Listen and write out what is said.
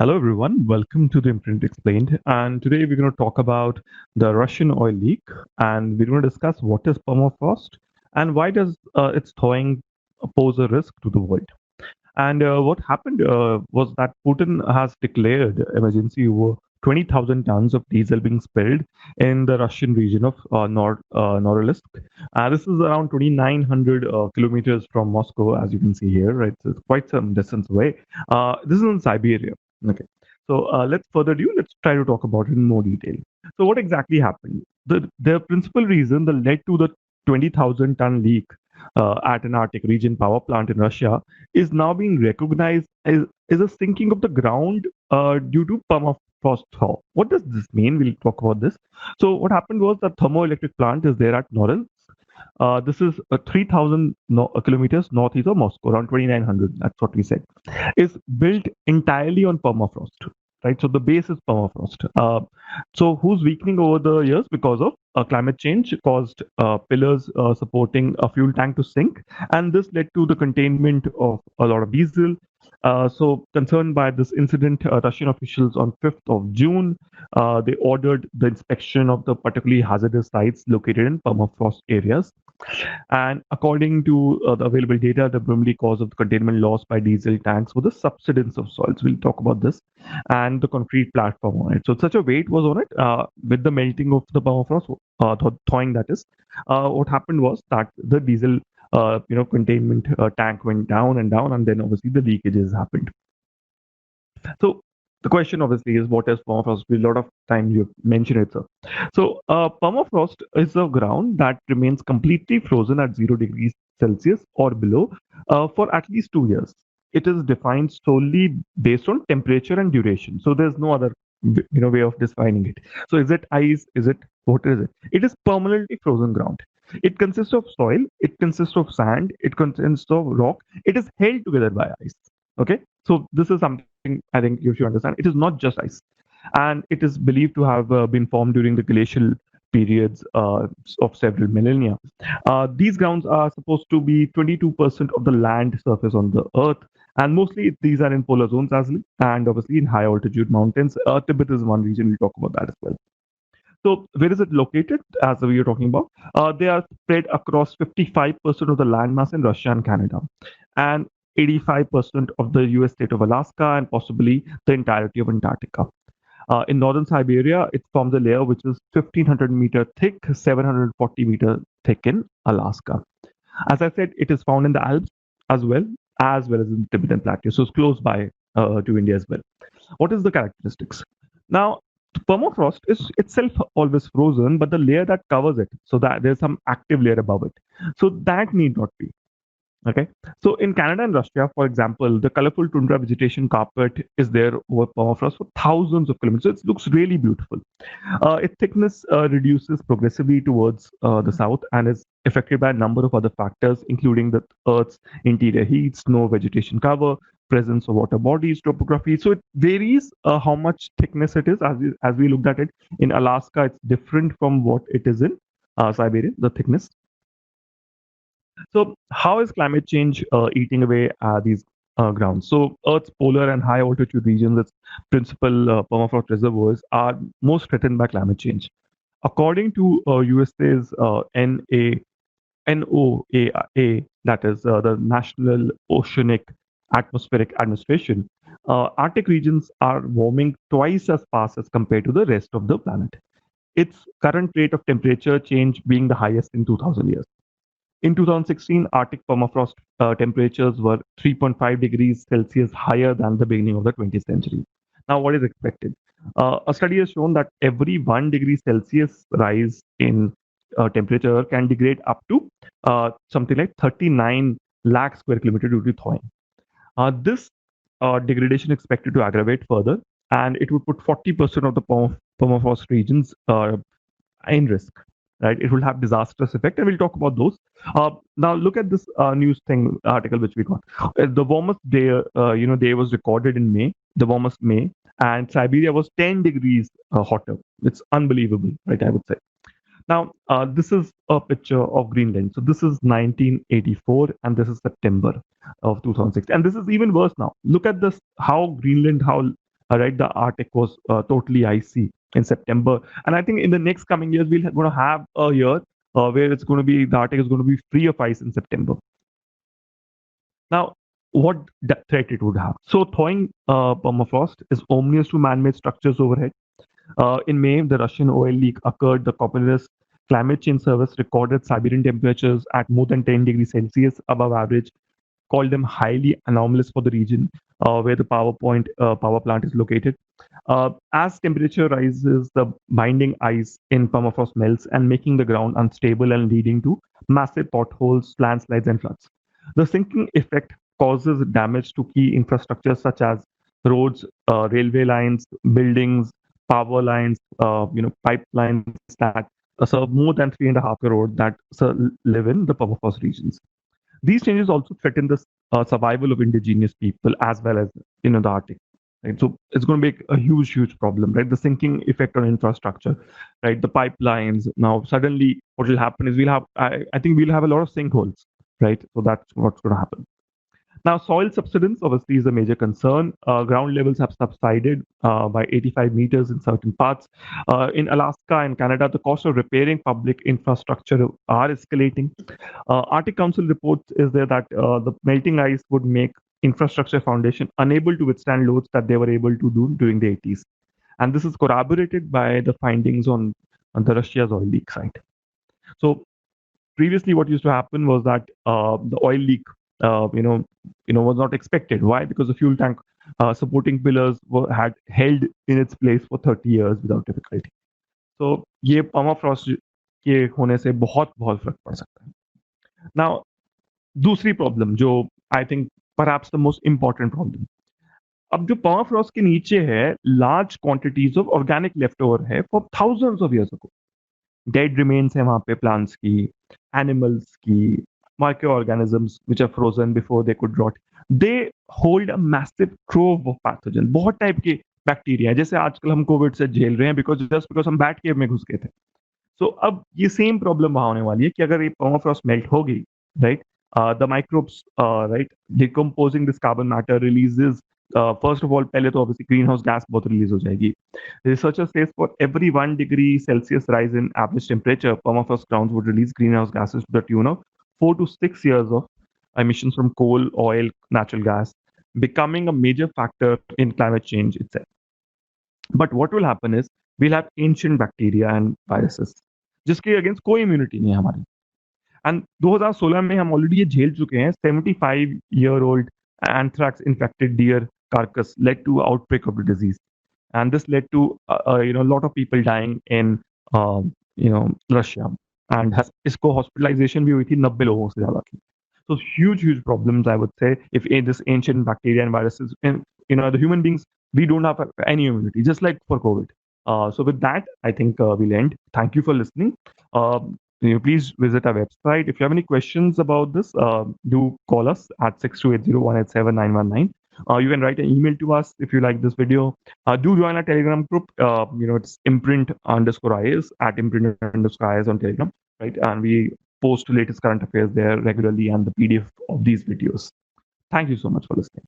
Hello, everyone. Welcome to the Imprint Explained. And today we're going to talk about the Russian oil leak, and we're going to discuss what is permafrost and why does its thawing pose a risk to the world. And what happened was that Putin has declared emergency over 20,000 tons of diesel being spilled in the Russian region of Norilsk. This is around 2,900 kilometers from Moscow, as you can see here, right? So it's quite some distance away. This is in Siberia. Okay. So let's further do. Let's try to talk about it in more detail. So what exactly happened? The principal reason that led to the 20,000 ton leak at an Arctic region power plant in Russia is now being recognized as a sinking of the ground due to permafrost thaw. What does this mean? We'll talk about this. So what happened was the thermoelectric plant is there at Norilsk. This is 3,000 kilometers northeast of Moscow, around 2,900. That's what we said. Is built entirely on permafrost, right? So the base is permafrost. So who's weakening over the years because of climate change caused pillars supporting a fuel tank to sink, and this led to the containment of a lot of diesel. So concerned by this incident, Russian officials on 5th of June, they ordered the inspection of the particularly hazardous sites located in permafrost areas. And according to the available data, the primary cause of the containment loss by diesel tanks was the subsidence of soils. We'll talk about this and the concrete platform on it. So such a weight was on it with the melting of the permafrost, thawing that is. What happened was that the diesel, containment tank went down and down, and then obviously the leakages happened. So the question obviously is what is permafrost? A lot of times you mentioned it, sir. So permafrost is a ground that remains completely frozen at 0 degrees Celsius or below for at least 2 years. It is defined solely based on temperature and duration. So there's no other way of defining it. So is it ice? Is it what is it? It is permanently frozen ground. It consists of soil. It consists of sand. It consists of rock. It is held together by ice. Okay, so this is something I think you should understand. It is not just ice, and it is believed to have been formed during the glacial periods of several millennia. These grounds are supposed to be 22% of the land surface on the Earth, and mostly these are in polar zones as well, and obviously in high altitude mountains. Tibet is one region. We'll talk about that as well. So where is it located? As we are talking about, they are spread across 55% of the landmass in Russia and Canada, and 85% of the U.S. state of Alaska, and possibly the entirety of Antarctica. In northern Siberia, it forms a layer which is 1,500-meter thick, 740-meter thick in Alaska. As I said, it is found in the Alps as well, as in the Tibetan Plateau. So it's close by to India as well. What is the characteristics? Now, permafrost is itself always frozen, but the layer that covers it, so that there's some active layer above it, so that need not be. Okay, so in Canada and Russia, for example, the colorful tundra vegetation carpet is there over permafrost for thousands of kilometers. So it looks really beautiful. Its thickness reduces progressively towards the south and is affected by a number of other factors, including the Earth's interior heat, snow, vegetation cover, presence of water bodies, topography. So it varies how much thickness it is. As we looked at it in Alaska, it's different from what it is in Siberia, the thickness. So, how is climate change eating away these grounds? So, Earth's polar and high altitude regions, its principal permafrost reservoirs, are most threatened by climate change. According to USA's NOAA, that is the National Oceanic Atmospheric Administration, Arctic regions are warming twice as fast as compared to the rest of the planet. Its current rate of temperature change being the highest in 2000 years. In 2016, Arctic permafrost temperatures were 3.5 degrees Celsius higher than the beginning of the 20th century. Now, what is expected? A study has shown that every 1 degree Celsius rise in temperature can degrade up to something like 39 lakh square kilometer due to thawing. This degradation expected to aggravate further, and it would put 40% of the permafrost regions in risk, right? It will have disastrous effect, and we'll talk about those. Now, look at this news thing article which we got. The warmest day, day was recorded in May, the warmest May, and Siberia was 10 degrees hotter. It's unbelievable, right? I would say. Now, this is a picture of Greenland. So this is 1984, and this is September of 2006, and this is even worse now. Look at this: how Greenland, how right? The Arctic was totally icy in September, and I think in the next coming years we're going to have a year where it's going to be the Arctic is going to be free of ice in September. Now, what threat it would have? So, thawing permafrost is ominous to man-made structures overhead. In May, the Russian oil leak occurred. The Copernicus Climate Change Service recorded Siberian temperatures at more than 10 degrees Celsius above average, called them highly anomalous for the region where the power plant is located. As temperature rises, the binding ice in permafrost melts and making the ground unstable and leading to massive potholes, landslides, and floods. The sinking effect causes damage to key infrastructures such as roads, railway lines, buildings, power lines, pipelines that serve more than 3.5 crore that live in the permafrost regions. These changes also threaten the survival of indigenous people as well as the Arctic. Right, so it's going to be a huge, huge problem, right? The sinking effect on infrastructure, right? The pipelines. Now, suddenly, what will happen is I think we'll have a lot of sinkholes, right? So that's what's going to happen. Now, soil subsidence obviously is a major concern. Ground levels have subsided by 85 meters in certain parts. In Alaska and Canada, the cost of repairing public infrastructure are escalating. Arctic Council reports is there that the melting ice would make infrastructure foundation unable to withstand loads that they were able to do during the 80s. And this is corroborated by the findings on the Russia's oil leak site. So previously what used to happen was that the oil leak was not expected. Why? Because the fuel tank supporting pillars had held in its place for 30 years without difficulty. So ये permafrost के होने से बहुत बहुत फर्क पड़ सकता है. Now दूसरी प्रॉब्लम जो I think perhaps the most important problem, अब जो permafrost के नीचे है large quantities of organic left over है for thousands of years ago. Dead remains है वहां पे प्लांट्स की, एनिमल्स की, microorganisms which are frozen before they could rot. They hold a massive trove of pathogen. बहुत टाइप के bacteria है, जैसे आजकल हम कोविड से झेल रहे हैं बिकॉज हम बैट केव में घुस गए थे. सो अब ये सेम प्रॉब्लम वहां होने वाली है कि अगर ये permafrost मेल्ट होगी, right, the microbes, right, decomposing this carbon matter releases. First of all पहले तो ऑब्वियसली ग्रीन हाउस गैस बहुत रिलीज हो जाएगी. Researchers say for every 1 degree Celsius rise in average temperature, permafrost grounds would release greenhouse gases to the tune of 4 to 6 years of emissions from coal, oil, natural gas, becoming a major factor in climate change itself. But what will happen is we'll have ancient bacteria and viruses जिसके against कोई immunity नहीं है हमारी. And 2016 में हम already ये झेल चुके हैं. 75-year-old anthrax infected deer carcass led to outbreak of the disease, and this led to a lot of people dying in Russia, and इसको hospitalization भी हुई थी 90 लोगों से ज्यादा की. So huge problems, I would say, if in this ancient bacteria and viruses, and the human beings, we don't have any immunity, just like for COVID. So with that, I think we'll end. Thank you for listening. Please visit our website. If you have any questions about this, do call us at 6280-187-919. You can write an email to us if you like this video. Do join our Telegram group. It's imprint_is at imprint_is on Telegram, right? And we post latest current affairs there regularly and the PDF of these videos. Thank you so much for listening.